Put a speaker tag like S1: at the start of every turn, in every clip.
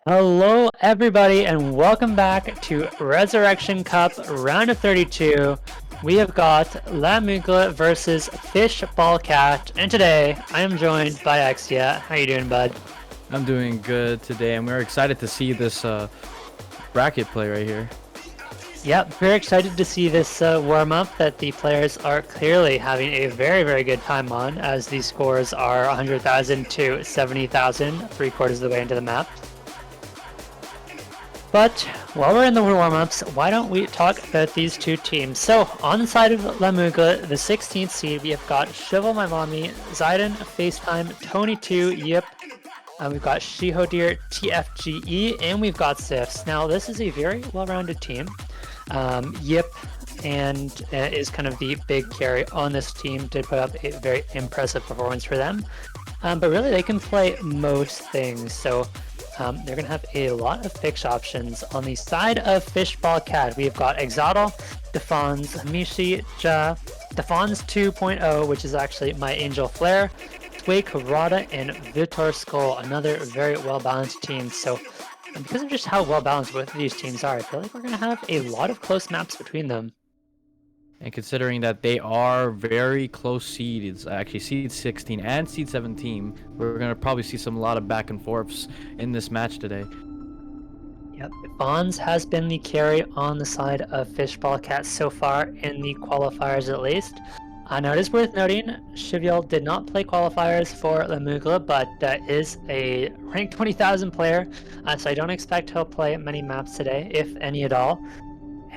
S1: Hello, everybody, and welcome back to Resurrection Cup round of 32. We have got La Mugre versus fishballcat, and today I am joined by Exia. How you doing, bud?
S2: I'm doing good today, and we're excited to see this bracket play right here.
S1: Yep, very excited to see this warm-up that the players are clearly having a very good time on, as the scores are 100,000 to 70,000, 3/4 of the way into the map. But while we're in the warm-ups, why don't we talk about these two teams? So on the side of La Mugre, the 16th seed, we have got Shivel My Mommy, Zayden, FaceTime, Tony2, Yip, we've got Shihodir, TFGE, and we've got Sifs. Now this is a very well-rounded team. Yip and is kind of the big carry on this team. Did put up a very impressive performance for them. But really they can play most things. So they're going to have a lot of fix options. On the side of fishballcat, we've got Exotle, Defons, Mishi, Ja, Defons 2.0, which is actually my Angel Flare, Sway Karada, and Vitor Skull, another very well-balanced team. So because of just how well-balanced both of these teams are, I feel like we're going to have a lot of close maps between them.
S2: And considering that they are very close seeds, actually seed 16 and seed 17, we're going to probably see a lot of back and forths in this match today.
S1: Yep, Bonds has been the carry on the side of fishballcat so far in the qualifiers at least. Now it is worth noting, Shivyal did not play qualifiers for La Mugre, but is a ranked 20,000 player, so I don't expect he'll play many maps today, if any at all.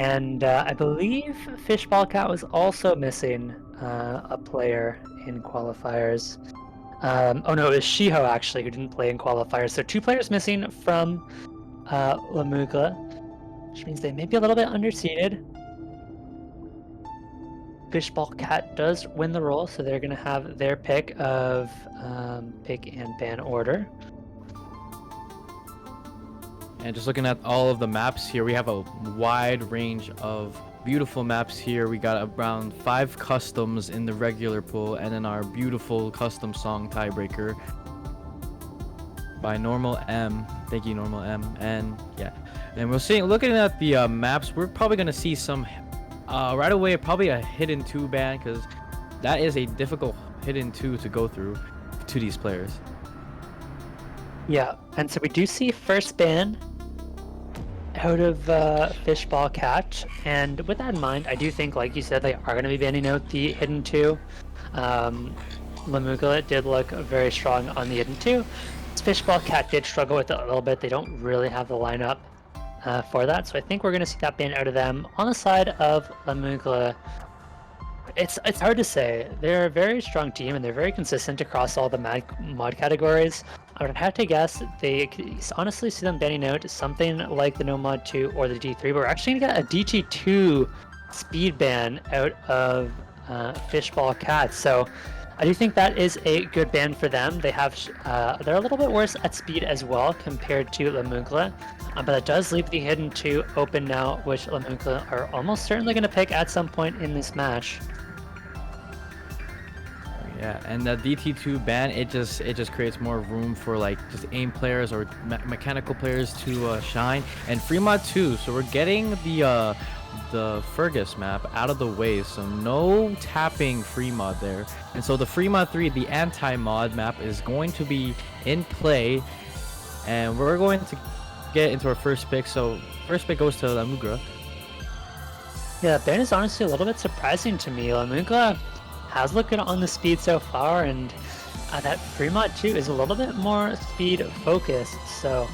S1: And I believe fishballcat was also missing a player in qualifiers. Oh no, it was Shiho actually who didn't play in qualifiers. So 2 players missing from La Mugre, which means they may be a little bit underseeded. Fishballcat does win the roll, so they're going to have their pick of pick and ban order.
S2: And just looking at all of the maps here, we have a wide range of beautiful maps here. We got around 5 customs in the regular pool, and then our beautiful custom song tiebreaker by Normal M. Thank you, Normal M. And yeah, and we're seeing, looking at the maps, we're probably gonna see some right away, probably a hidden 2 ban, because that is a difficult hidden 2 to go through to these players.
S1: Yeah, and so we do see first ban out of fishballcat, and with that in mind, I do think, like you said, they are going to be banning out the hidden 2. La Mugre did look very strong on the hidden 2. Fishballcat did struggle with it a little bit. They don't really have the lineup for that, so I think we're going to see that ban out of them. On the side of La Mugre, it's hard to say. They're a very strong team, and they're very consistent across all the mod categories. I would have to guess they honestly see them banning out something like the No Mod 2 or the D3, but we're actually going to get a DT2 speed ban out of fishballcat. So I do think that is a good ban for them. They have they're a little bit worse at speed as well compared to La Mugre, but that does leave the hidden 2 open now, which La Mugre are almost certainly going to pick at some point in this match.
S2: Yeah, and the DT2 ban, it just creates more room for like just aim players or mechanical players to shine. And free mod 2, so we're getting the Fergus map out of the way, so no tapping free mod there. And so the free mod 3, the anti-mod map, is going to be in play, and we're going to get into our first pick. So first pick goes to La Mugre.
S1: Yeah, ban is honestly a little bit surprising to me. La Mugre has looked good on the speed so far, and that free mod 2 is a little bit more speed focused, so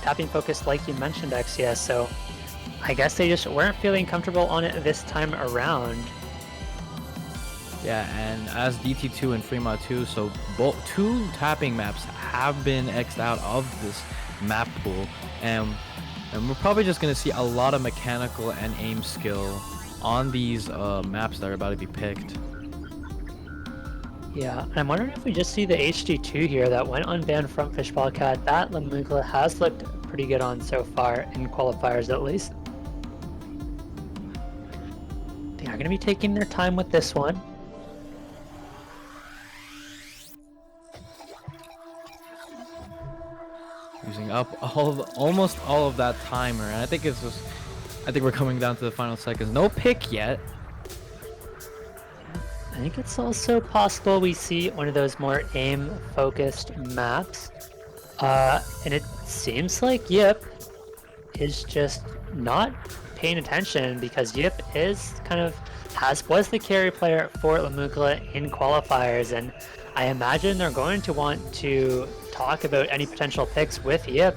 S1: tapping focused like you mentioned, Exia, so I guess they just weren't feeling comfortable on it this time around.
S2: Yeah, and as DT2 and free mod 2, so both 2 tapping maps have been X'd out of this map pool, and we're probably just going to see a lot of mechanical and aim skill on these maps that are about to be picked.
S1: Yeah, and I'm wondering if we just see the HD2 here that went unbanned from fishballcat. That La Mugre has looked pretty good on so far in qualifiers at least. They are going to be taking their time with this one.
S2: using up almost all of that timer, and I think we're coming down to the final seconds. No pick yet.
S1: I think it's also possible we see one of those more aim-focused maps. And it seems like Yip is just not paying attention because Yip is was the carry player for Lamukla in qualifiers, and I imagine they're going to want to talk about any potential picks with Yip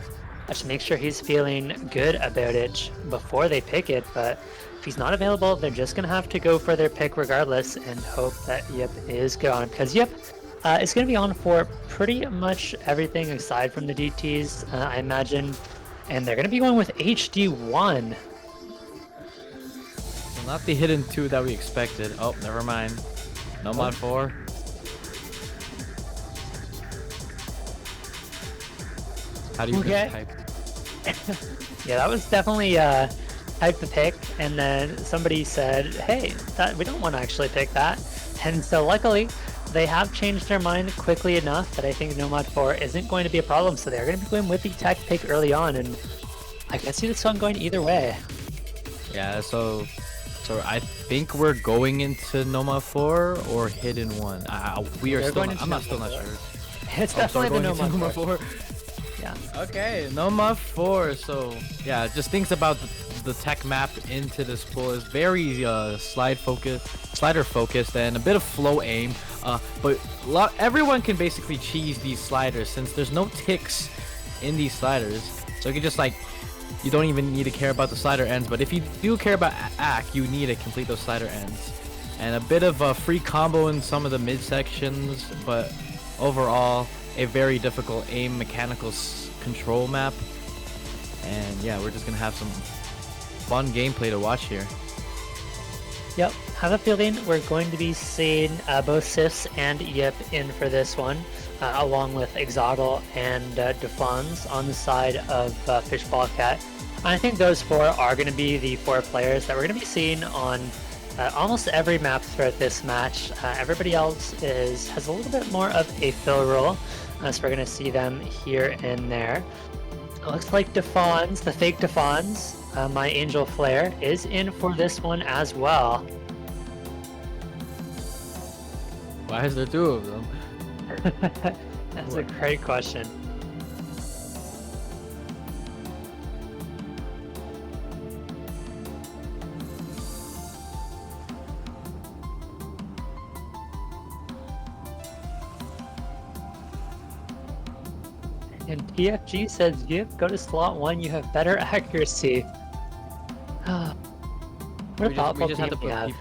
S1: to make sure he's feeling good about it before they pick it. But if he's not available, they're just going to have to go for their pick regardless and hope that Yip is gone, because Yip is going to be on for pretty much everything aside from the DTs, I imagine, and they're going to be going with HD1.
S2: Well, not the hidden 2 that we expected. Oh, never mind. No mod 4. How do you type?
S1: Yeah, that was definitely type the pick, and then somebody said, hey, we don't want to actually pick that. And so luckily, they have changed their mind quickly enough that I think no mod 4 isn't going to be a problem. So they're going to be going with the tech pick early on, and I can see this one going either way.
S2: Yeah, so I think we're going into Noma 4 or Hidden 1. We are still. I'm not sure.
S1: It's definitely the Noma 4. Yeah.
S2: Okay, Noma 4. So yeah, just thinks about the tech map into this pool is very slider focused, and a bit of flow aim. But everyone can basically cheese these sliders since there's no ticks in these sliders. So you can just you don't even need to care about the slider ends, but if you do care about ACK, you need to complete those slider ends. And a bit of a free combo in some of the mid sections, but overall a very difficult aim mechanical control map. And yeah, we're just gonna have some fun gameplay to watch here.
S1: Yep, have a feeling we're going to be seeing both Sifs and Yip in for this one, along with Exoddle and Defons on the side of fishballcat. I think those 4 are going to be the 4 players that we're going to be seeing on almost every map throughout this match. Everybody else has a little bit more of a fill role, so we're going to see them here and there. It looks like Defons, the fake Defons, my Angel Flare, is in for this one as well.
S2: Why is there 2 of them?
S1: That's a great question. And TFG says, Yip, go to slot 1, you have better accuracy. What a thoughtful
S2: we just have to put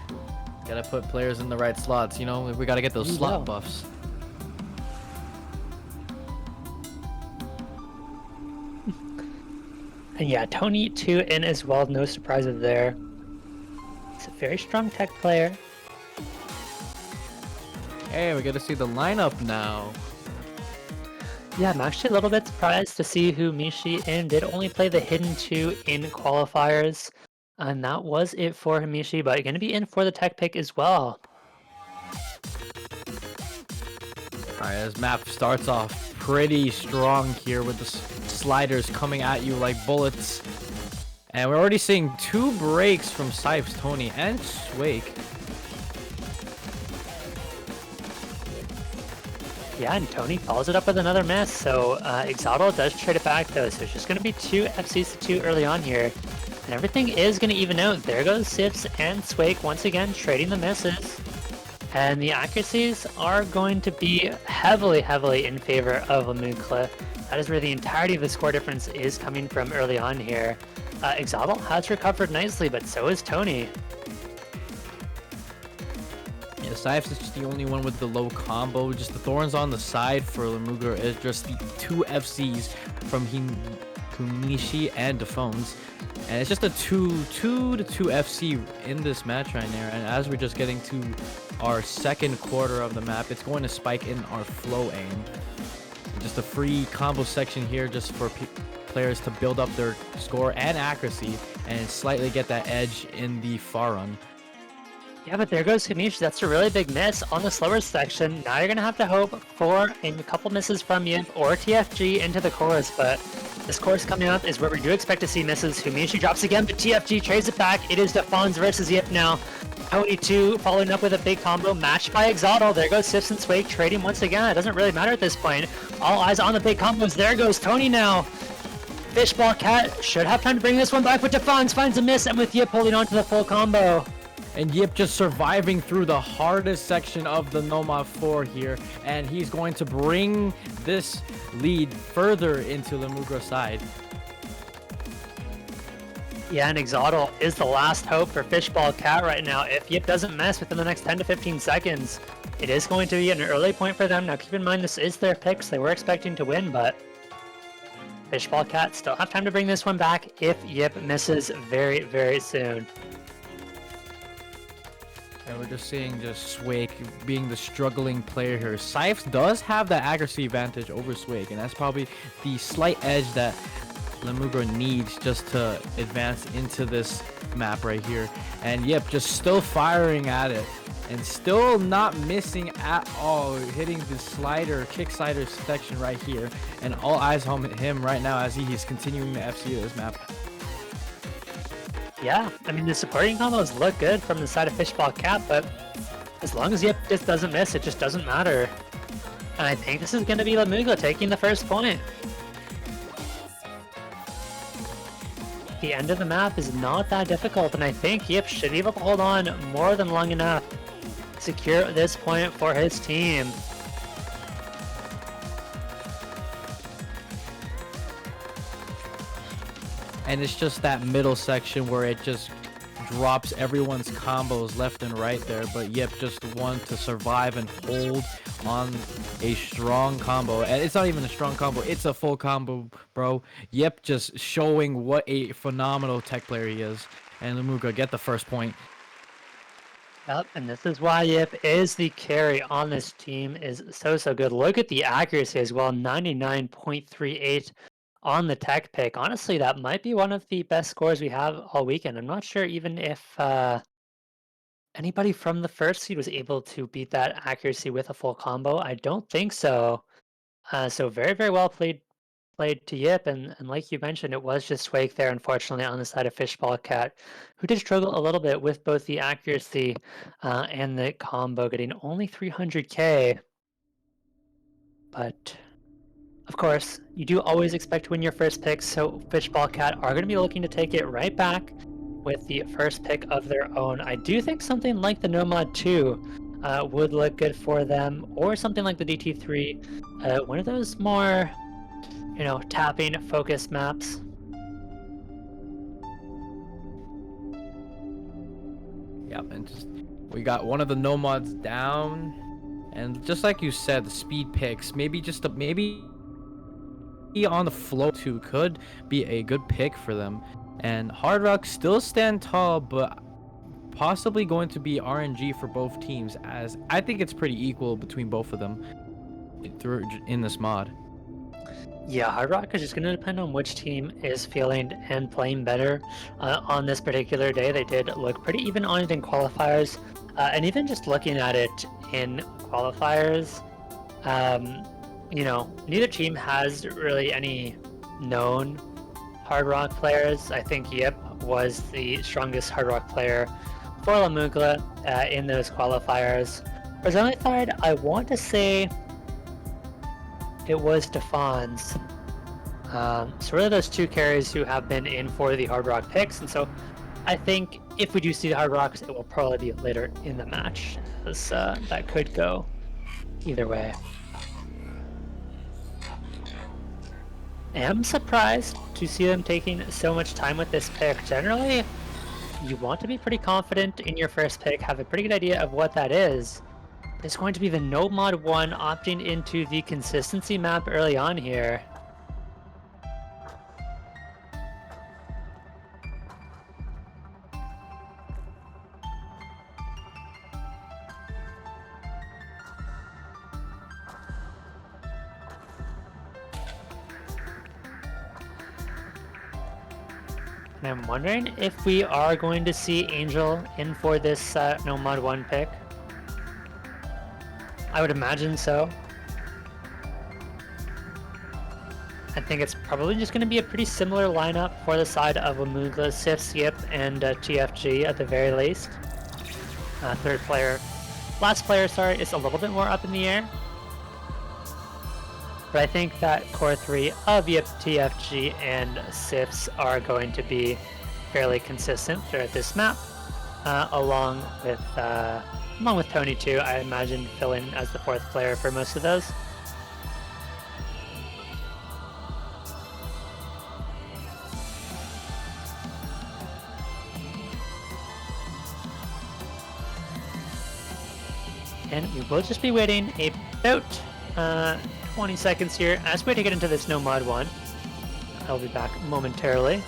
S2: gotta put players in the right slots, you know? We gotta get those slot buffs.
S1: And yeah, Tony 2 in as well, no surprises there. He's a very strong tech player.
S2: Hey, we get to see the lineup now.
S1: Yeah, I'm actually a little bit surprised to see who Mishi in did only play the Hidden 2 in qualifiers. And that was it for Mishi, but going to be in for the tech pick as well.
S2: Alright, this map starts off pretty strong here with the sliders coming at you like bullets. And we're already seeing 2 breaks from Sipes, Tony, and Swake.
S1: Yeah, and Tony follows it up with another miss, so Exoddle does trade it back though, so it's just going to be 2 FCs to 2 early on here. And everything is going to even out. There goes Sifs and Swake once again trading the misses. And the accuracies are going to be heavily in favor of Lamukla. That is where the entirety of the score difference is coming from early on here. Exoddle has recovered nicely, but so is Tony.
S2: Yeah, Sipes is just the only one with the low combo. Just the thorns on the side for Lamukla is just the 2 FCs from Kunishi and Defons. And it's just a 2 to 2 FC in this match right now. And as we're just getting to our second quarter of the map, it's going to spike in our flow aim. Just a free combo section here just for players to build up their score and accuracy and slightly get that edge in the far run.
S1: Yeah, but there goes Kamishi. That's a really big miss on the slower section. Now you're going to have to hope for a couple misses from Yip or TFG into the cores, but This course coming up is where we do expect to see misses. Humishi drops again, but TFG trades it back. It is Defons versus Yip now. Tony 2 following up with a big combo matched by Exotl. There goes Sifs and Swake trading once again. It doesn't really matter at this point. All eyes on the big combos. There goes Tony now. fishballcat should have time to bring this one back, but Defons finds a miss, and with Yip holding on to the full combo.
S2: And Yip just surviving through the hardest section of the Nomad 4 here. And he's going to bring this lead further into the mugre side.
S1: Yeah, and Exotl is the last hope for fishballcat right now. If Yip doesn't mess within the next 10 to 15 seconds, it is going to be an early point for them. Now keep in mind, this is their picks. They were expecting to win, but fishballcat still have time to bring this one back if Yip misses very, very soon.
S2: And we're just seeing Swake being the struggling player here. Scythe does have that accuracy advantage over Swake, and that's probably the slight edge that Lemugre needs just to advance into this map right here. And Yep, just still firing at it and still not missing at all, hitting the slider, kick slider section right here. And all eyes on him right now as he's continuing to FC this map.
S1: Yeah, I mean, the supporting combos look good from the side of fishballcat, but as long as Yip just doesn't miss, it just doesn't matter. And I think this is going to be Lemugre taking the first point. The end of the map is not that difficult, and I think Yip should be able to hold on more than long enough to secure this point for his team.
S2: And it's just that middle section where it just drops everyone's combos left and right there, but Yep just want to survive and hold on a strong combo. And it's not even a strong combo, it's a full combo, bro. Yep just showing what a phenomenal tech player he is. And Lemugre get the first point.
S1: Yep, and this is why Yip is the carry on this team, is so good. Look at the accuracy as well, 99.38 on the tech pick. Honestly, that might be one of the best scores we have all weekend. I'm not sure even if anybody from the first seed was able to beat that accuracy with a full combo. I don't think so. So very well played to Yip, and like you mentioned, it was just Swake there, unfortunately, on the side of fishballcat, who did struggle a little bit with both the accuracy and the combo, getting only 300k. But of course, you do always expect to win your first pick, so fishballcat are going to be looking to take it right back with the first pick of their own. I do think something like the Nomad 2 would look good for them, or something like the DT3, one of those more, you know, tapping focused maps.
S2: Yep, and just we got one of the Nomads down, and just like you said, the speed picks, maybe on the flow too could be a good pick for them. And Hard Rock still stand tall, but possibly going to be RNG for both teams, as I think it's pretty equal between both of them in this mod.
S1: Yeah, Hard Rock is just going to depend on which team is feeling and playing better on this particular day. They did look pretty even on it in qualifiers, and even just looking at it in qualifiers, you know, neither team has really any known Hard Rock players. I think Yip was the strongest Hard Rock player for Lemugre in those qualifiers. For the other side, I want to say it was Defons. So really those two carries who have been in for the Hard Rock picks, and so I think if we do see the Hard Rocks, it will probably be later in the match, as that could go either way. I'm surprised to see them taking so much time with this pick. Generally, you want to be pretty confident in your first pick, have a pretty good idea of what that is. But it's going to be the Nomad 1 opting into the consistency map early on here. And I'm wondering if we are going to see Angel in for this Nomad 1 pick. I would imagine so. I think it's probably just going to be a pretty similar lineup for the side of Lamugla, Sif, Skip, and TFG at the very least. Last player, sorry, is a little bit more up in the air. But I think that core 3 of Yip, TFG, and Sifs are going to be fairly consistent throughout this map, along with Tony too. I imagine fill in as the 4th player for most of those. And we will just be waiting about 20 seconds here as we wait to get into this no mod 1. I'll be back momentarily.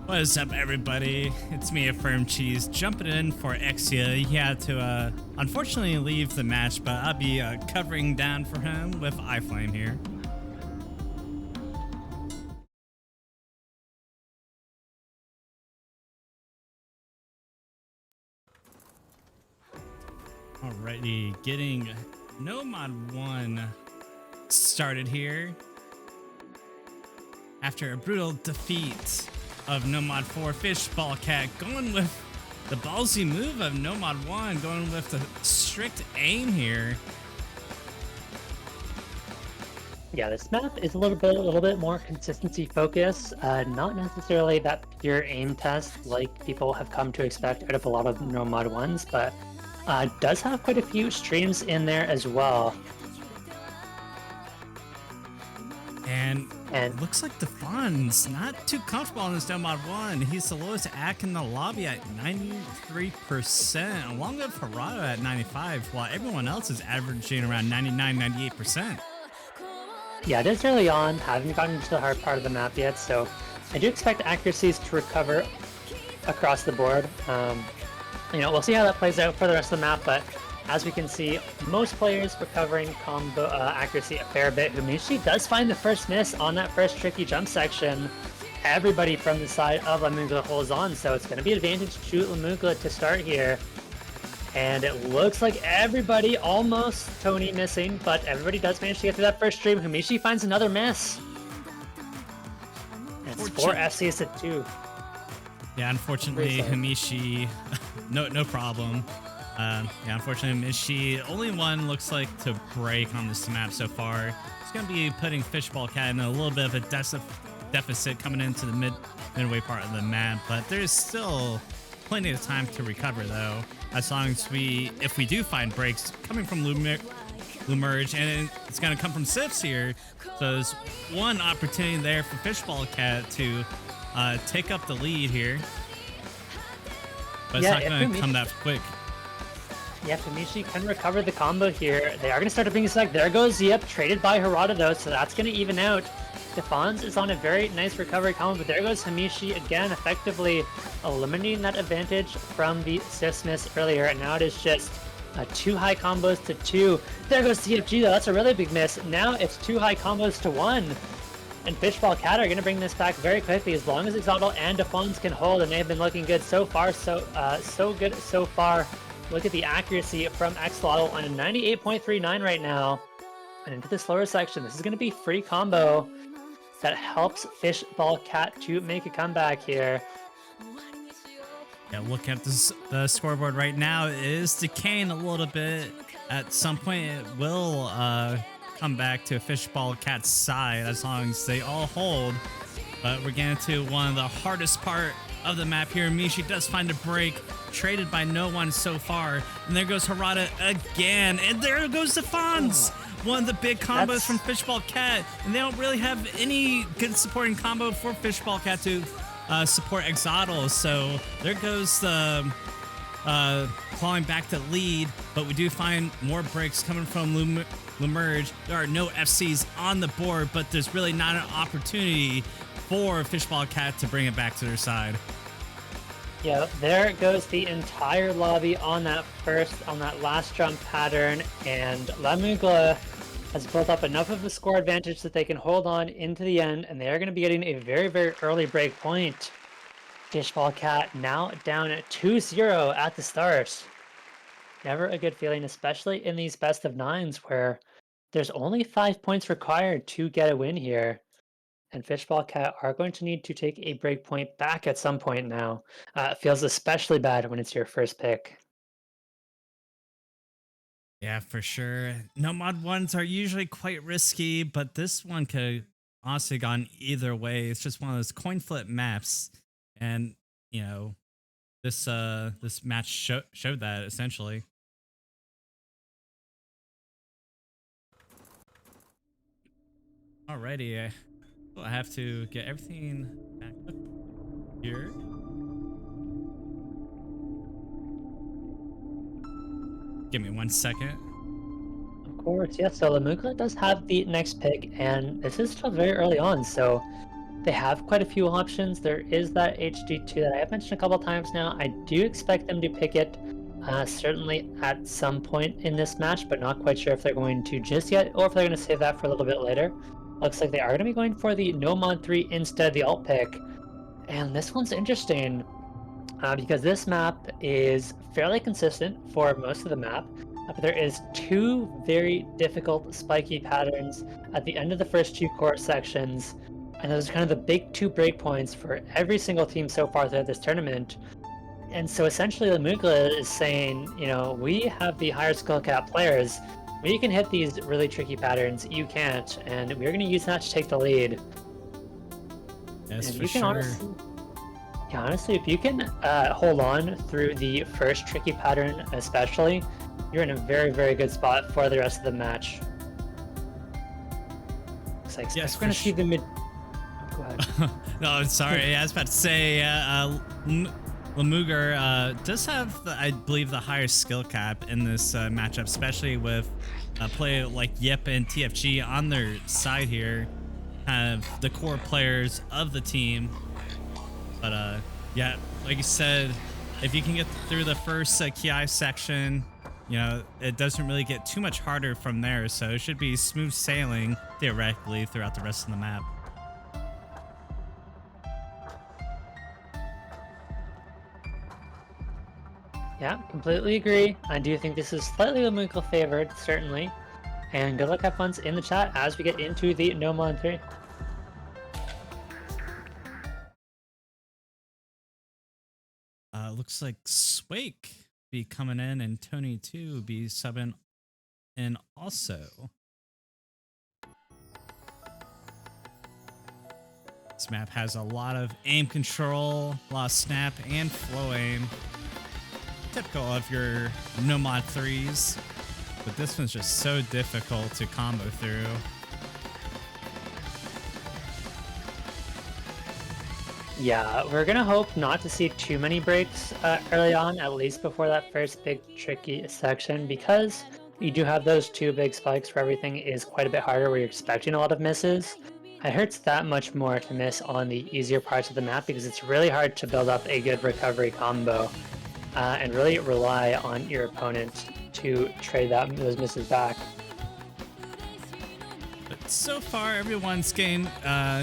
S3: What is up, everybody? It's me, Firm Cheese, jumping in for Exia. He had to, unfortunately, leave the match, but I'll be covering down for him with iFlame here. Alrighty, getting no mod 1 started here after a brutal defeat of No Mod 4 fishballcat, going with the ballsy move of No Mod 1, going with the strict aim here.
S1: Yeah, this map is a little bit more consistency focused, not necessarily that pure aim test like people have come to expect out of a lot of No Mod 1s, but does have quite a few streams in there as well.
S3: And it looks like Defon's not too comfortable on this No Mod 1. He's the lowest AC in the lobby at 93%, along with Harada at 95%, while everyone else is averaging around 99-98%.
S1: Yeah, it is early on, haven't gotten into the hard part of the map yet, so I do expect accuracies to recover across the board. We'll see how that plays out for the rest of the map, but as we can see, most players recovering combo accuracy a fair bit. Humishi does find the first miss on that first tricky jump section. Everybody from the side of Lamugla holds on, so it's going to be advantage to Lamugla to start here. And it looks like everybody, almost Tony missing, but everybody does manage to get through that first stream. Humishi finds another miss. It's 4 FCs to 2.
S3: Yeah, unfortunately, Humishi, no problem. Unfortunately, Mishi, only one looks like to break on this map so far. It's going to be putting fishballcat in a little bit of a deficit coming into the midway part of the map, but there's still plenty of time to recover, though, as long as if we do find breaks coming from Lumerge, and it's going to come from Sifs here, so there's one opportunity there for fishballcat to take up the lead here, but it's not going to come that quick.
S1: Yeah, Fumishi can recover the combo here. They are going to start to bring this back. There goes Yep, traded by Harada though, so that's going to even out. Defons is on a very nice recovery combo, but there goes Hamishi again, effectively eliminating that advantage from the Sifs miss earlier, and now it is just 2 high combos to 2. There goes TFG though, that's a really big miss. Now it's 2 high combos to 1. And fishballcat are going to bring this back very quickly as long as Exotl and Defons can hold, and they've been looking good so far, so good so far. Look at the accuracy from Xlotl on a 98.39 right now. And into the slower section, this is going to be free combo that helps fishballcat to make a comeback here.
S3: Yeah, look at the scoreboard right now. It is decaying a little bit. At some point, it will come back to fishballcat's side as long as they all hold. But we're getting to one of the hardest part of the map here. Mishi does find a break, traded by no one so far. And there goes Harada again. And there goes Defons. One of the big combos from fishballcat. And they don't really have any good supporting combo for fishballcat to support Exotl. So there goes the clawing back the lead. But we do find more breaks coming from Lumerge. There are no FCs on the board, but there's really not an opportunity for fishballcat to bring it back to their side.
S1: Yeah, there goes the entire lobby on that last jump pattern, and Lamugla has built up enough of a score advantage that they can hold on into the end, and they are going to be getting a very, very early break point. fishballcat now down at 2-0 at the start. Never a good feeling, especially in these best of nines where there's only 5 points required to get a win here. And fishballcat are going to need to take a break point back at some point now. It feels especially bad when it's your first pick.
S3: Yeah, for sure. No mod ones are usually quite risky, but this one could honestly gone either way. It's just one of those coin flip maps, and you know this match showed that essentially. Alrighty, I have to get everything back up here. Give me 1 second.
S1: Of course, yes. So Lamukla does have the next pick, and this is still very early on, so they have quite a few options. There is that HD2 that I have mentioned a couple times now. I do expect them to pick it certainly at some point in this match, but not quite sure if they're going to just yet or if they're going to save that for a little bit later. Looks like they are going to be going for the No Mod 3 instead of the alt pick. And this one's interesting because this map is fairly consistent for most of the map, but there is two very difficult spiky patterns at the end of the first two course sections, and those are kind of the big two breakpoints for every single team so far throughout this tournament. And so essentially the Mugla is saying, you know, we have the higher skill cap players, we can hit these really tricky patterns, you can't, and we're going to use that to take the lead.
S3: Yes,
S1: and
S3: for
S1: you can
S3: sure.
S1: honestly, if you can hold on through the first tricky pattern especially, you're in a very, very good spot for the rest of the match. Looks like
S3: Yes,
S1: we're going to see the mid... Oh, go ahead.
S3: No, sorry. I was about to say, Lamugre does have, I believe, the higher skill cap in this matchup, especially with a player like Yip and TFG on their side here, kind of the core players of the team. But yeah, like you said, if you can get through the first Ki section, you know, it doesn't really get too much harder from there, so it should be smooth sailing theoretically throughout the rest of the map.
S1: Yeah, completely agree. I do think this is slightly Lamukla favored, certainly. And good luck, have fun in the chat as we get into the No Mod 3.
S3: Looks like Swake be coming in and Tony too be subbing in also. This map has a lot of aim control, a lot of snap and flow aim. Typical of your no mod 3s, but this one's just so difficult to combo through.
S1: Yeah, we're gonna hope not to see too many breaks early on, at least before that first big tricky section, because you do have those two big spikes where everything is quite a bit harder, where you're expecting a lot of misses. It hurts that much more to miss on the easier parts of the map because it's really hard to build up a good recovery combo and really rely on your opponent to trade those misses back.
S3: So far, everyone's getting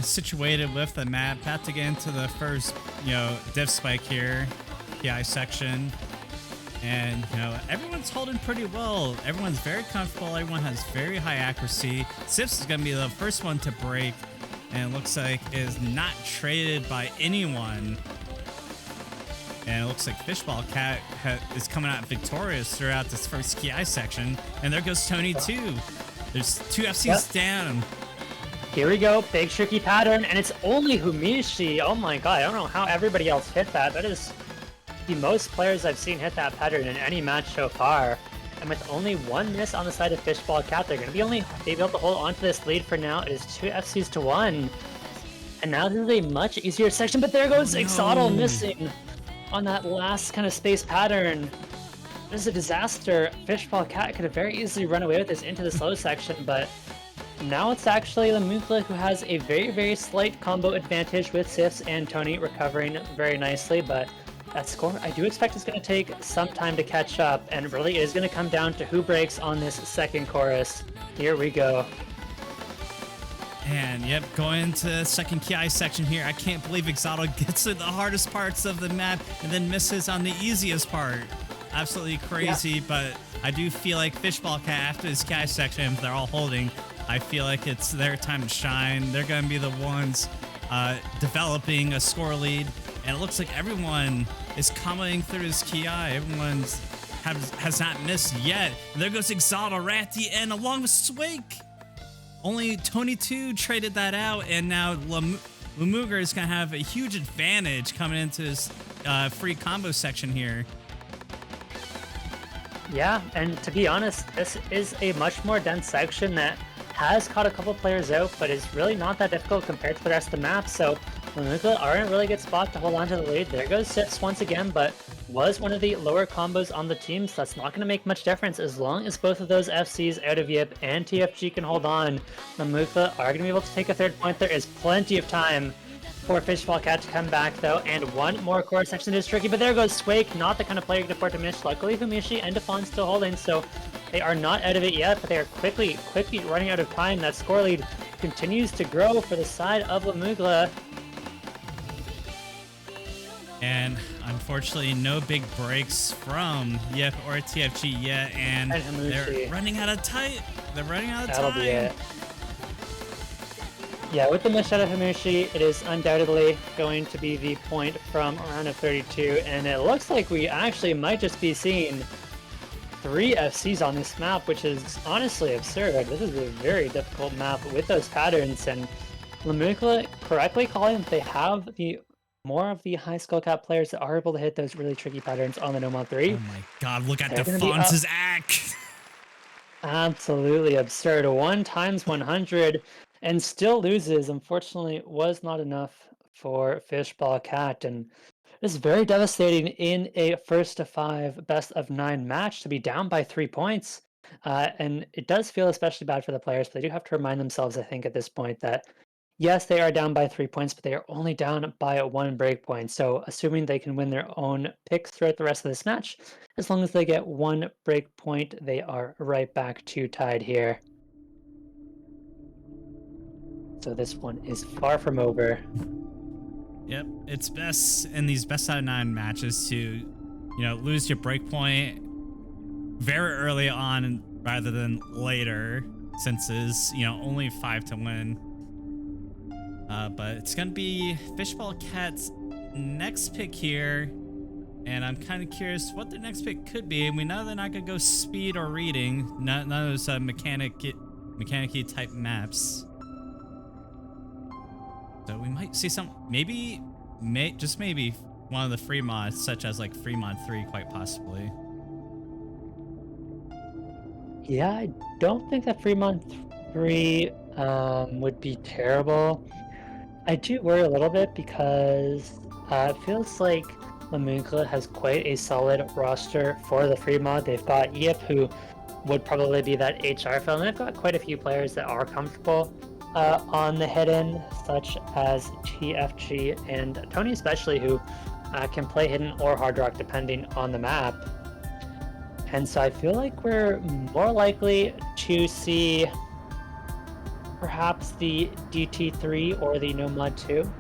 S3: situated with the map. About to get into the first, you know, div spike here, PI section, and you know everyone's holding pretty well. Everyone's very comfortable. Everyone has very high accuracy. Sips is gonna be the first one to break, and it looks like is not traded by anyone. And it looks like fishballcat is coming out victorious throughout this first Ki section, and there goes Tony too. There's two FCs down.
S1: Here we go, big tricky pattern, and it's only Humishi. Oh my god, I don't know how everybody else hit that. That is the most players I've seen hit that pattern in any match so far. And with only one miss on the side of fishballcat, they're going to be able to hold on to this lead for now. It is 2 FCs to 1. And now this is a much easier section, but there goes Exotl missing on that last kind of space pattern. This is a disaster. fishballcat could have very easily run away with this into the slow section, but now it's actually the Mugla who has a very, very slight combo advantage with Sifs and Tony recovering very nicely, but that score I do expect is going to take some time to catch up, and it really is going to come down to who breaks on this second chorus. Here we go.
S3: And yep, going into second KI section here. I can't believe Exoto gets to the hardest parts of the map and then misses on the easiest part. Absolutely crazy, but I do feel like fishballcat after this KI section, they're all holding. I feel like it's their time to shine. They're going to be the ones developing a score lead. And it looks like everyone is coming through this KI. Everyone has not missed yet. And there goes Exoto right at the end along with Swake. Only Tony2 traded that out, and now mugre is going to have a huge advantage coming into this free combo section here.
S1: Yeah, and to be honest, this is a much more dense section that has caught a couple players out, but is really not that difficult compared to the rest of the map, so mugre are in a really good spot to hold on to the lead. There goes Sits once again, but was one of the lower combos on the team, so that's not going to make much difference as long as both of those FCs out of Yip and TFG can hold on. The mugre are going to be able to take a third point. There is plenty of time for fishballcat to come back though, and one more core section is tricky, but there goes Swake, not the kind of player you can afford to miss. Luckily Fumishi and Defon still holding, so they are not out of it yet, but they are quickly running out of time. That score lead continues to grow for the side of mugre.
S3: And unfortunately, no big breaks from Yip or TFG yet, and they're running out of time.
S1: That'll be it. Yeah, with the miss out of Himushi, it is undoubtedly going to be the point from round of 32, and it looks like we actually might just be seeing 3 FCs on this map, which is honestly absurd. This is a very difficult map with those patterns, and mugre correctly calling that they have more of the high skill cap players that are able to hit those really tricky patterns on the Nomad 3.
S3: Oh my god, look at Defonce's act!
S1: Absolutely absurd. 1 times 100 and still loses. Unfortunately, was not enough for fishballcat, and it's very devastating in a first to 5 best of 9 match to be down by 3 points. And it does feel especially bad for the players, but they do have to remind themselves, I think, at this point that yes, they are down by 3 points, but they are only down by 1 break point. So assuming they can win their own picks throughout the rest of this match, as long as they get 1 break point, they are right back to tied here. So this one is far from over.
S3: Yep, it's best in these best out of 9 matches to, lose your break point very early on rather than later, since it's, only 5 to win. But it's going to be fishballcat's next pick here, and I'm kind of curious what their next pick could be. And we know they're not going to go speed or reading, none of those mechanic-y type maps. So we might see some, just maybe one of the free mods, such as like free mod 3, quite possibly.
S1: Yeah, I don't think that free mod 3 would be terrible. I do worry a little bit because it feels like mugre has quite a solid roster for the free mod. They've got Yip, who would probably be that HR fill, and they've got quite a few players that are comfortable on the hidden, such as TFG and Tony especially, who can play hidden or hard rock depending on the map. And so I feel like we're more likely to see perhaps the DT3 or the Nomad 2.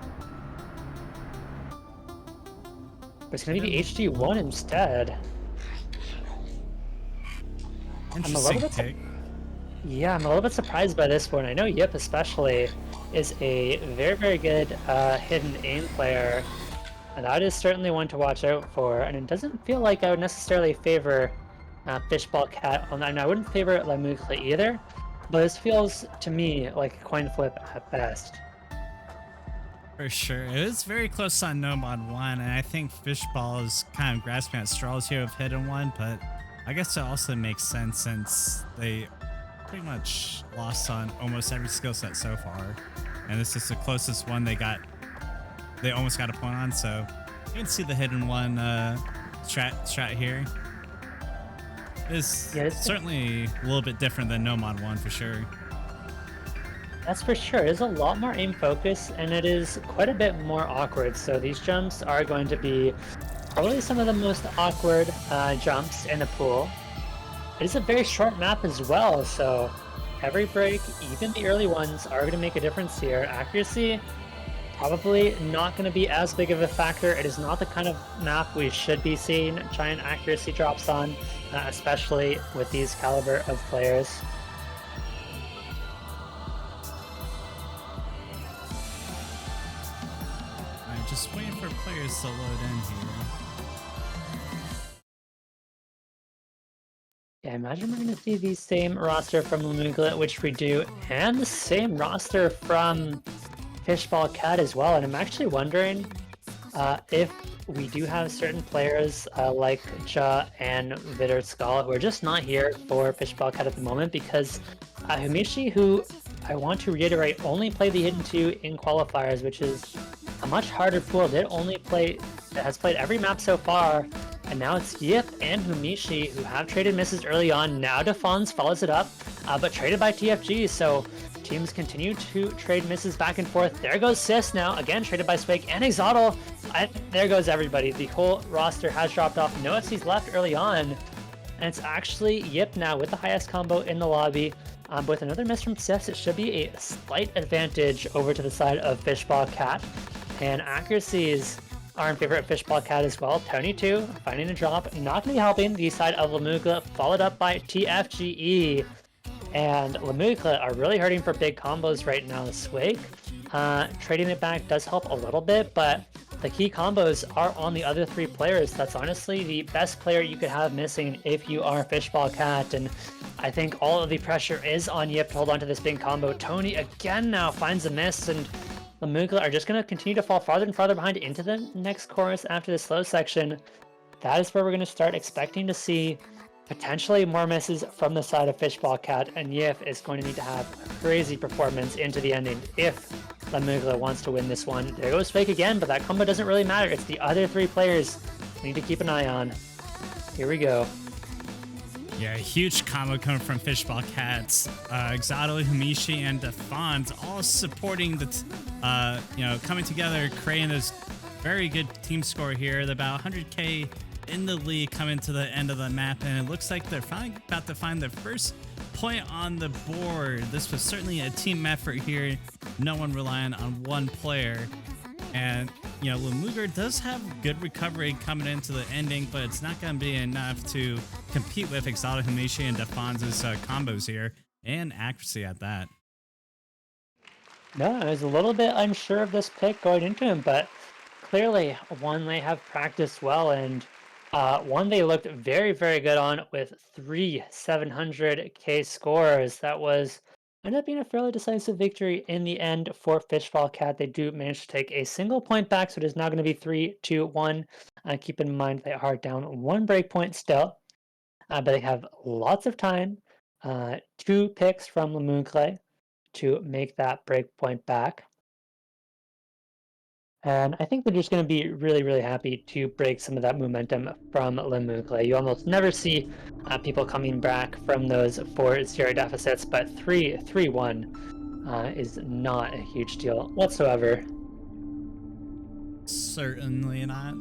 S1: But it's going to be the HD1 instead.
S3: Interesting pick.
S1: Yeah, I'm a little bit surprised by this one. I know Yip especially is a very, very good hidden aim player, and that is certainly one to watch out for. And it doesn't feel like I would necessarily favor fishballcat on that, and I wouldn't favor mugre either, but this feels to me like a coin flip at best.
S3: For sure. It was very close on Nomad 1, and I think Fishball is kind of grasping at straws here of hidden one, but I guess it also makes sense since they pretty much lost on almost every skill set so far, and this is the closest one they almost got a point on, so you can see the hidden one strat here. It's certainly a little bit different than Nomad 1 for sure.
S1: That's for sure. It is a lot more aim focus, and it is quite a bit more awkward, so these jumps are going to be probably some of the most awkward jumps in the pool. It is a very short map as well, so every break, even the early ones, are going to make a difference here. Accuracy, probably not going to be as big of a factor. It is not the kind of map we should be seeing giant accuracy drops on, especially with these caliber of players.
S3: Alright, just waiting for players to load in here.
S1: Yeah, I imagine we're going to see the same roster from Lamugla, which we do, and the same roster from fishballcat as well. And I'm actually wondering if we do have certain players like Ja and Vitter Skull who are just not here for fishballcat at the moment, because Humishi, who I want to reiterate, only played the Hidden 2 in qualifiers, which is a much harder pool. Has played every map so far, and now it's Yip and Humishi who have traded misses early on. Now Defons follows it up, but traded by TFG, so teams continue to trade misses back and forth. There goes Sis now, again traded by Swake and Exotl. There goes everybody. The whole roster has dropped off. No FC's left early on, and it's actually Yip now with the highest combo in the lobby. But with another miss from Sis, it should be a slight advantage over to the side of fishballcat. And accuracies are in favor of fishballcat as well. Tony 2 finding a drop, not going to be helping the side of Lamugla, followed up by TFGE. And Lamugla are really hurting for big combos right now. Swake trading it back does help a little bit, but the key combos are on the other three players. That's honestly the best player you could have missing if you are fishballcat, and I think all of the pressure is on Yip to hold on to this big combo. Tony again now finds a miss, and Lamugla are just going to continue to fall farther and farther behind into the next chorus after the slow section. That is where we're going to start expecting to see potentially more misses from the side of fishballcat, and Yip is going to need to have a crazy performance into the ending if Lamugla wants to win this one. There goes Fake again, but that combo doesn't really matter. It's the other three players we need to keep an eye on. Here we go.
S3: Yeah, a huge combo coming from fishballcats. Exotl, Humishi, and Defons all supporting the, coming together, creating this very good team score here. They're about 100k in the lead coming to the end of the map, and it looks like they're finally about to find their first point on the board. This was certainly a team effort here, no one relying on one player. And Lamugre does have good recovery coming into the ending, but it's not going to be enough to compete with Exotl, Humishi, and Defons' combos here, and accuracy at that.
S1: No, I was a little bit unsure of this pick going into him, but clearly one they have practiced well, and one they looked very, very good on with 3 700k scores. That ended up being a fairly decisive victory in the end for fishballcat. They do manage to take a single point back, so it is now going to be 3-2-1. Keep in mind they are down 1 breakpoint still, but they have lots of time. 2 picks from Lamugre to make that breakpoint back. And I think they're just going to be really, really happy to break some of that momentum from Lamugre. You almost never see people coming back from those 4-0 deficits, but 3-1 is not a huge deal whatsoever.
S3: Certainly not.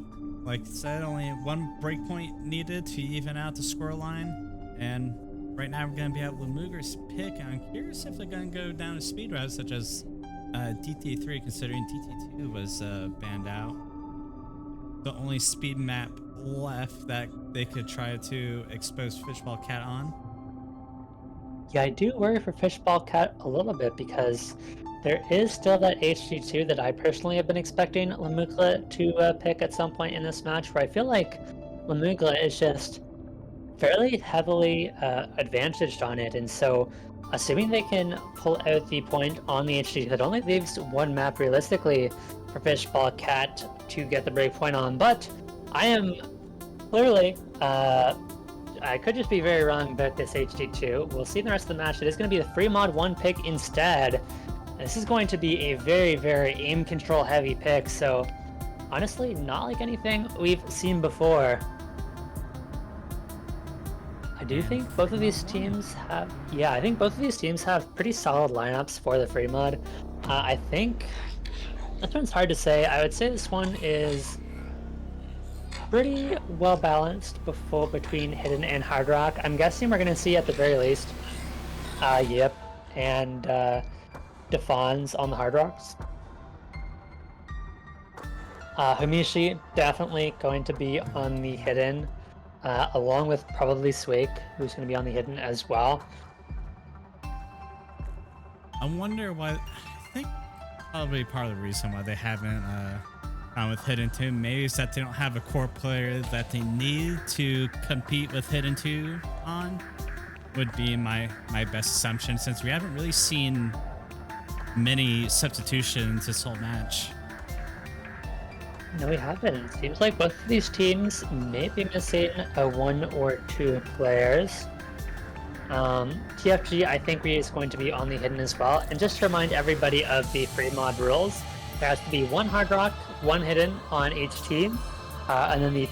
S3: Like I said, only 1 breakpoint needed to even out the scoreline. And right now we're going to be at Lamugre's pick. I'm curious if they're going to go down a speed route such as DT3, considering DT2 was banned out. The only speed map left that they could try to expose fishballcat on.
S1: Yeah, I do worry for fishballcat a little bit, because there is still that HD2 that I personally have been expecting Lamugre to pick at some point in this match, where I feel like Lamugre is just fairly heavily advantaged on it, and so assuming they can pull out the point on the HD, that only leaves 1 map realistically for fishballcat to get the breakpoint on. But I am clearly, I could just be very wrong about this HD2. We'll see in the rest of the match. It is going to be the free mod 1 pick instead. This is going to be a very, very aim control heavy pick, so honestly, not like anything we've seen before. I do think both of these teams have, pretty solid lineups for the free mod. I think this one's hard to say. I would say this one is pretty well balanced between Hidden and Hard Rock. I'm guessing we're going to see at the very least Yip and Defons on the Hard Rocks. Humishi definitely going to be on the hidden, along with probably Swake, who's going to be on the hidden as well.
S3: I wonder why. I think probably part of the reason why they haven't gone with Hidden 2 maybe is that they don't have a core player that they need to compete with Hidden 2 on. Would be my best assumption, since we haven't really seen many substitutions this whole match.
S1: No, we haven't. Seems like both of these teams may be missing one or two players. TFG, I think, is going to be on the hidden as well. And just to remind everybody of the free mod rules, there has to be one hard rock, one hidden on each team, and then the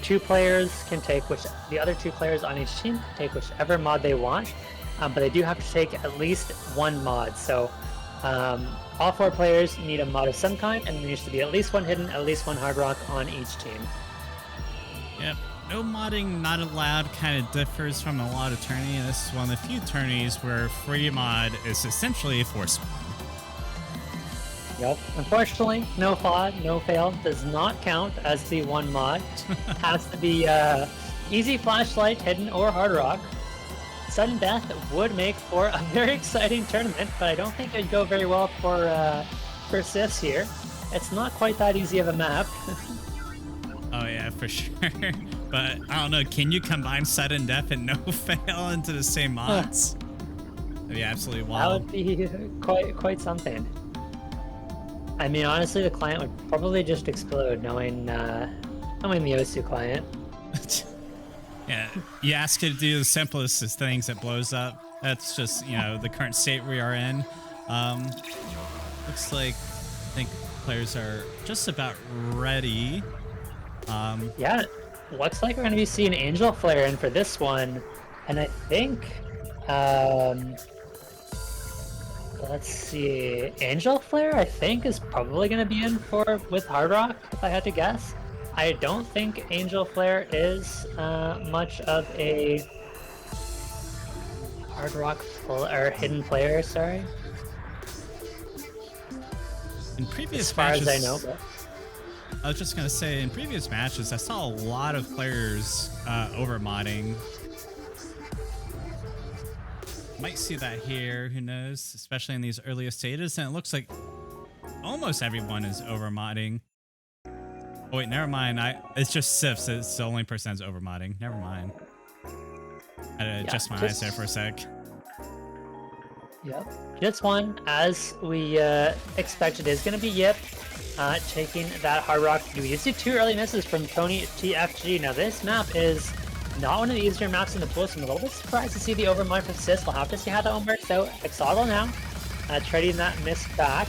S1: other two players on each team can take whichever mod they want, but they do have to take at least one mod. So all 4 players need a mod of some kind, and there needs to be at least one hidden, at least one hard rock on each team.
S3: Yep. No modding not allowed kind of differs from a lot of tourneys. This is one of the few tourneys where free mod is essentially a force mod.
S1: Yep. Unfortunately, no FOD, no fail does not count as the one mod. Has to be easy flashlight, hidden, or hard rock. Sudden death would make for a very exciting tournament, but I don't think it'd go very well for Sifs here. It's not quite that easy of a map.
S3: Oh yeah, for sure. But I don't know, can you combine sudden death and no fail into the same mods? That'd be absolutely wild.
S1: That would be quite something. I mean, honestly, the client would probably just explode knowing the Osu client.
S3: Yeah, you ask it to do the simplest of things, it blows up. That's just, the current state we are in. Looks like I think players are just about ready.
S1: Yeah, looks like we're going to be seeing Angel Flare in for this one. And I think, let's see, Angel Flare, I think, is probably going to be in with Hard Rock, if I had to guess. I don't think Angel Flare is much of a Hard Rock or hidden player, sorry.
S3: In previous
S1: as far
S3: matches,
S1: as I know, but...
S3: I was just gonna say, in previous matches, I saw a lot of players over modding. Might see that here, who knows? Especially in these earliest stages, and it looks like almost everyone is over modding. Oh wait, never mind. It's just Sifs. It's the only person that's over modding. Never mind. I had to adjust my eyes there for a sec.
S1: Yep. Just one, as we expected, is going to be Yip taking that hard rock. We did see 2 early misses from Tony TFG. Now this map is not one of the easier maps in the pool, so I'm a little bit surprised to see the overmind from Sis. We'll have to see how that one works out. Exotl now trading that miss back,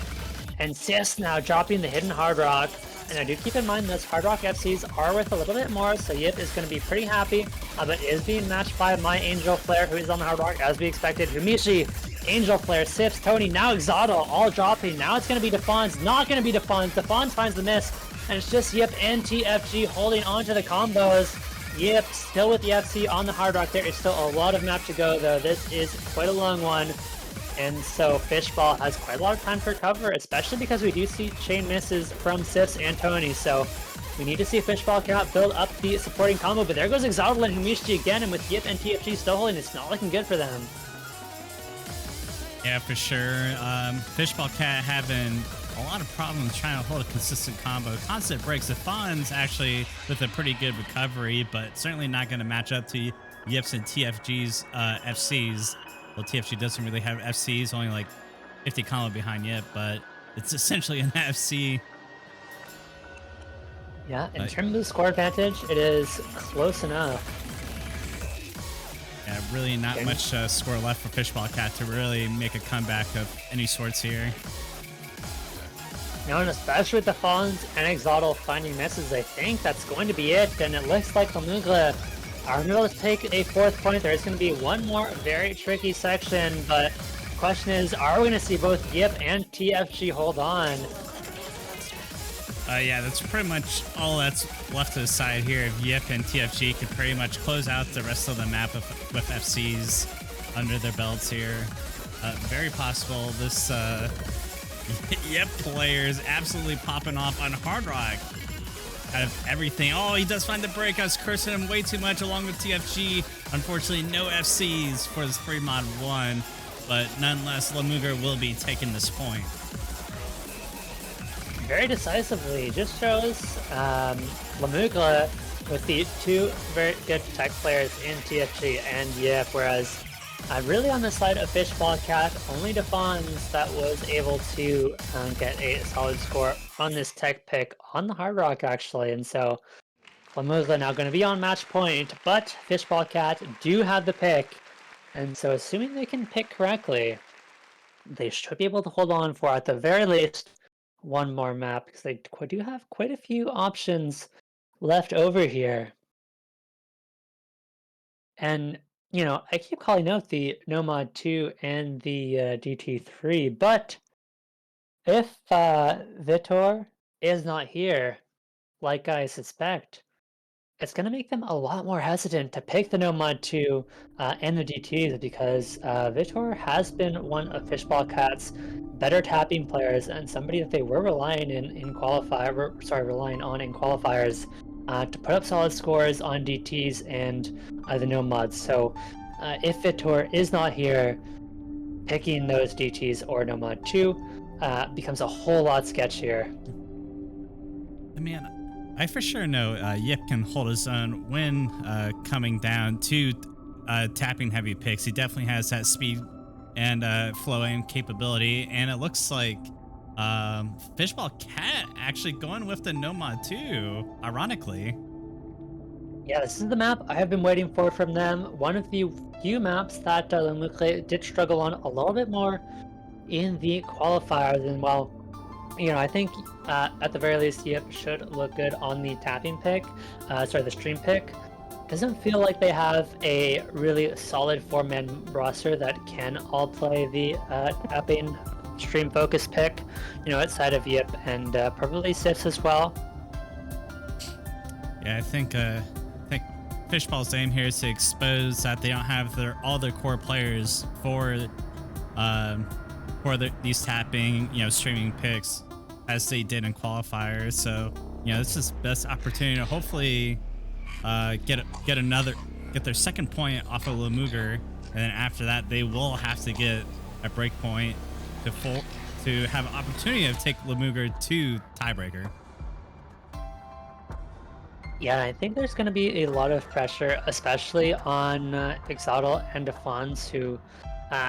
S1: and Sis now dropping the hidden hard rock. And I do keep in mind those hard rock FCs are worth a little bit more, so Yip is going to be pretty happy, but is being matched by my Angel Flare, who is on the hard rock as we expected. Humishi, Angel Flare, Sifs, Tony, now Exotl, all dropping. Now it's going to be Defons, not going to be Defons. Defons finds the miss, and it's just Yip and TFG holding on to the combos. Yip still with the FC on the hard rock. There is still a lot of map to go, though. This is quite a long one. And so Fishball has quite a lot of time for cover, especially because we do see chain misses from Sifs and Tony. So we need to see fishballcat build up the supporting combo. But there goes Exotl and Humishi again, and with Yip and TFG still holding, it's not looking good for them.
S3: Yeah, for sure. Fishballcat having a lot of problems trying to hold a consistent combo. Constant breaks. Defons actually with a pretty good recovery, but certainly not going to match up to Yip's and TFG's FCs. Well, TFG doesn't really have FCs, only like 50 combo behind Yip, but it's essentially an FC.
S1: Yeah, in terms of the score advantage, it is close enough.
S3: Yeah, really not much score left for Fishballcat to really make a comeback of any sorts here.
S1: Now, and especially with the Fawns and Exotl finding misses, I think that's going to be it. And it looks like the mugre are going to take a 4th point. There's going to be one more very tricky section, but the question is, are we going to see both Yip and TFG hold on?
S3: Yeah, that's pretty much all that's left to the side here. If Yip and TFG could pretty much close out the rest of the map with FCs under their belts here. Very possible this Yep player is absolutely popping off on Hard Rock. Out of everything. Oh, he does find the break. I was cursing him way too much along with TFG. Unfortunately, no FCs for this free mod 1, but nonetheless, Lemugre will be taking this point.
S1: Very decisively. Just shows Lemugre with the two very good tech players in TFG and Yip, whereas really on the side of fishballcat, only Defons that was able to get a solid score on this tech pick on the Hard Rock, actually. And so Lemugre now going to be on match point, but fishballcat do have the pick. And so assuming they can pick correctly, they should be able to hold on for, at the very least, one more map, because they do have quite a few options left over here. And, you know, I keep calling out the Nomad 2 and the DT3, but if Vitor is not here, like I suspect, it's going to make them a lot more hesitant to pick the Nomad 2 and the DTs, because Vitor has been one of fishballcat's better tapping players and somebody that they were relying on in qualifiers to put up solid scores on DTs and the Nomads. So if Vitor is not here, picking those DTs or Nomad 2 becomes a whole lot sketchier.
S3: I mean, I for sure know Yip can hold his own when coming down to tapping heavy picks. He definitely has that speed and flowing capability, and it looks like fishballcat actually going with the Nomad too, ironically.
S1: Yeah, this is the map I have been waiting for from them. One of the few maps that Lemugre did struggle on a little bit more in the qualifiers, and well, you know, I think at the very least, Yip should look good on the tapping pick. The stream pick. Doesn't feel like they have a really solid 4-man roster that can all play the tapping stream focus pick, you know, outside of Yip and probably Sifs as well.
S3: Yeah, I think Fishball's aim here is to expose that they don't have all their core players for these tapping, you know, streaming picks as they did in qualifiers. So, you know, this is the best opportunity to hopefully get their second point off of Lemugre, and then after that they will have to get a break point to have an opportunity to take Lemugre to tiebreaker.
S1: Yeah, I think there's going to be a lot of pressure, especially on Exotle and Defons, who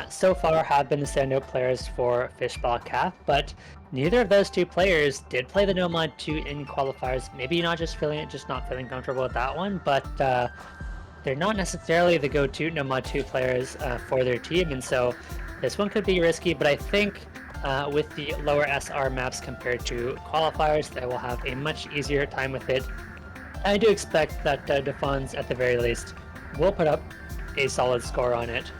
S1: so far have been the standout players for fishballcat, but neither of those two players did play the Nomad 2 in qualifiers. Maybe not just not feeling comfortable with that one, but they're not necessarily the go-to Nomad 2 players for their team, and so this one could be risky, but I think with the lower SR maps compared to qualifiers, they will have a much easier time with it. I do expect that Defons, at the very least, will put up a solid score on it.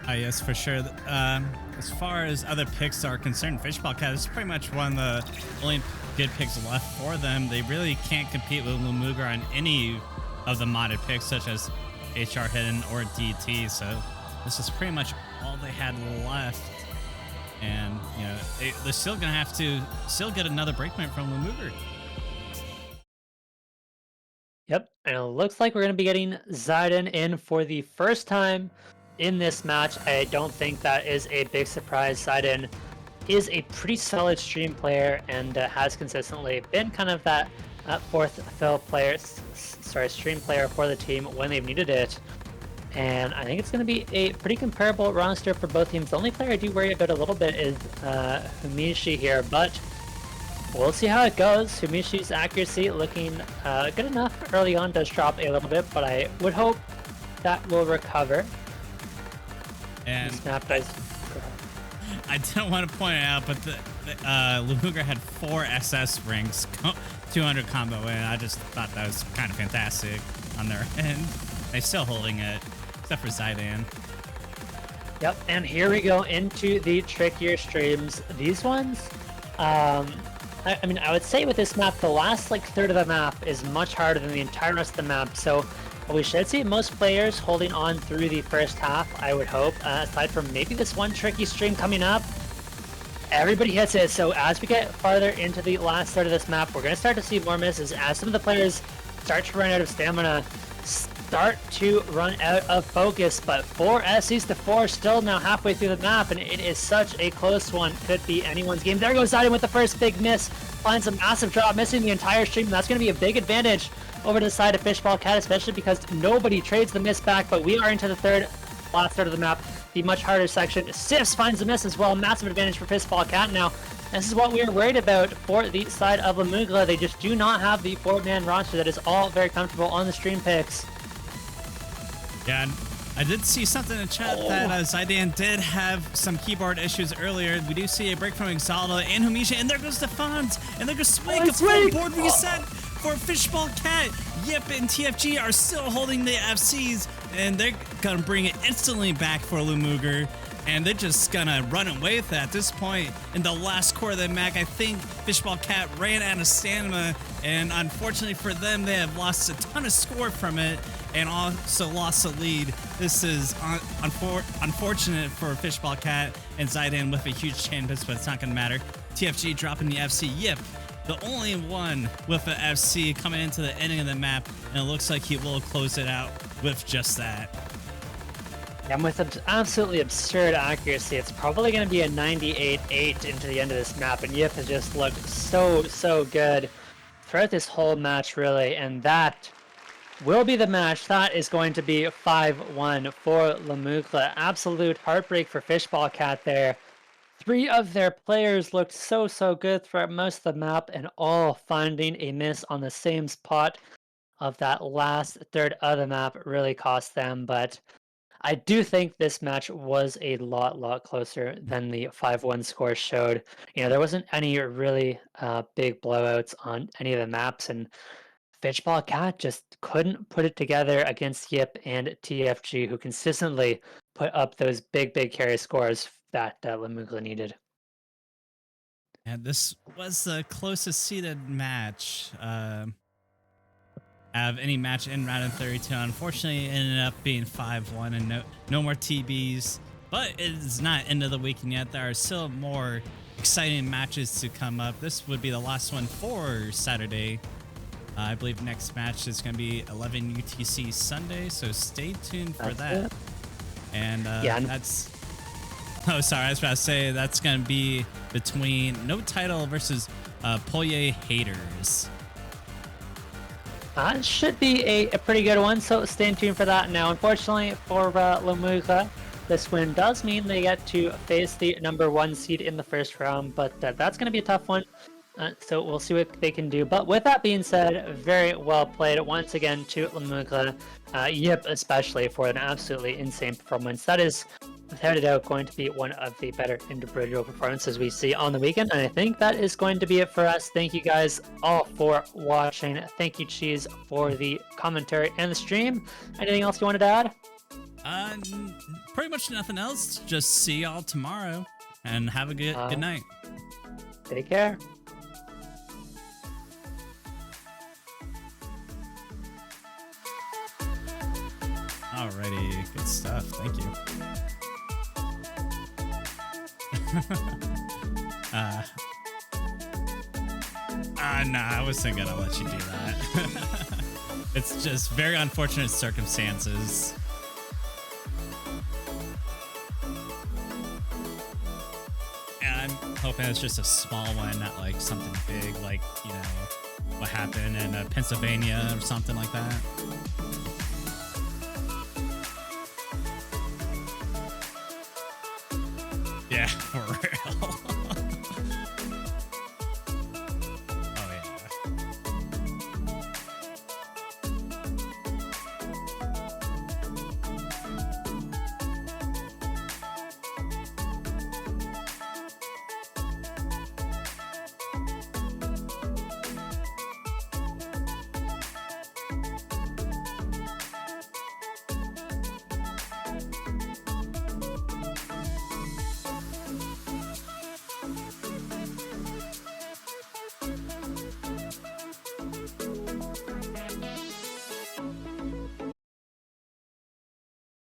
S3: Yes, for sure. As far as other picks are concerned, fishballcat is pretty much one of the only good picks left for them. They really can't compete with Lemugre on any of the modded picks, such as HR Hidden or DT. So this is pretty much all they had left. And, you know, they're still going to have to get another breakpoint from Lemugre.
S1: Yep, and it looks like we're going to be getting Zayden in for the first time in this match. I don't think that is a big surprise. Zayden is a pretty solid stream player and has consistently been kind of that fourth fill player, stream player for the team when they've needed it. And I think it's going to be a pretty comparable roster for both teams. The only player I do worry about a little bit is Humishi here, but we'll see how it goes. Humishi's accuracy looking good enough early on, does drop a little bit, but I would hope that will recover.
S3: And
S1: this map does.
S3: I don't want to point it out, but the Lemugre had 4 SS rings, 200 combo win. I just thought that was kind of fantastic on their end. They're still holding it, except for Zayden.
S1: Yep, and here we go into the trickier streams. These ones, I mean, I would say with this map, the last third of the map is much harder than the entire rest of the map. So We should see most players holding on through the first half, I would hope, aside from maybe this one tricky stream coming up. Everybody hits it, so as we get farther into the last third of this map, we're going to start to see more misses as some of the players start to run out of stamina, start to run out of focus, but 4 SCs to 4 still now halfway through the map, and it is such a close one. Could be anyone's game. There goes Zidane with the first big miss, finds a massive drop, missing the entire stream, and that's going to be a big advantage over to the side of fishballcat, especially because nobody trades the miss back, but we are into the last third of the map, the much harder section. Sifs finds the miss as well, massive advantage for fishballcat now. This is what we were worried about for the side of mugre. They just do not have the 4-man roster that is all very comfortable on the stream picks.
S3: Yeah, and I did see something in chat that Zidane did have some keyboard issues earlier. We do see a break from Exalta and Humisha, and there goes Defons, and there goes Swig, a full board reset for fishballcat. Yip and TFG are still holding the FCs, and they're gonna bring it instantly back for Lumugre, and they're just gonna run away with it at this point. In the last core of the map, I think fishballcat ran out of stamina, and unfortunately for them, they have lost a ton of score from it, and also lost the lead. This is unfortunate for fishballcat and Zidane with a huge chain piss, but it's not gonna matter. TFG dropping the FC. Yip, the only one with the FC coming into the ending of the map, and it looks like he will close it out with just that.
S1: And with absolutely absurd accuracy, it's probably going to be a 98-8 into the end of this map, and Yip has just looked so good throughout this whole match, really, and that will be the match. That is going to be 5-1 for Lumugre. Absolute heartbreak for fishballcat there. 3 of their players looked so good throughout most of the map, and all finding a miss on the same spot of that last third of the map really cost them, but I do think this match was a lot closer than the 5-1 score showed. You know, there wasn't any really big blowouts on any of the maps, and fishballcat just couldn't put it together against Yip and TFG, who consistently put up those big carry scores that Lumugre needed.
S3: And this was the closest seeded match of any match in round 32. Unfortunately, it ended up being 5-1 and no more TBs. But it is not end of the weekend yet. There are still more exciting matches to come up. This would be the last one for Saturday. I believe next match is going to be 11 UTC Sunday, so stay tuned for that. And
S1: yeah,
S3: that's... Oh, sorry, I was about to say that's going to be between No Title versus Polye Haters.
S1: It should be a pretty good one, so stay tuned for that. Now, unfortunately for Lumugre, this win does mean they get to face the #1 seed in the first round, but that's going to be a tough one. So we'll see what they can do. But with that being said, very well played once again to Lumugre. Yip especially for an absolutely insane performance. That is, without a doubt, going to be one of the better individual performances we see on the weekend. And I think that is going to be it for us. Thank you guys all for watching. Thank you, Cheese, for the commentary and the stream. Anything else you wanted to add?
S3: Pretty much nothing else. Just see y'all tomorrow and have a good night.
S1: Take care.
S3: Alrighty, good stuff. Thank you. Nah, I wasn't gonna let you do that. It's just very unfortunate circumstances. And I'm hoping it's just a small one, not like something big, like, you know, what happened in Pennsylvania or something like that. Yeah, for real.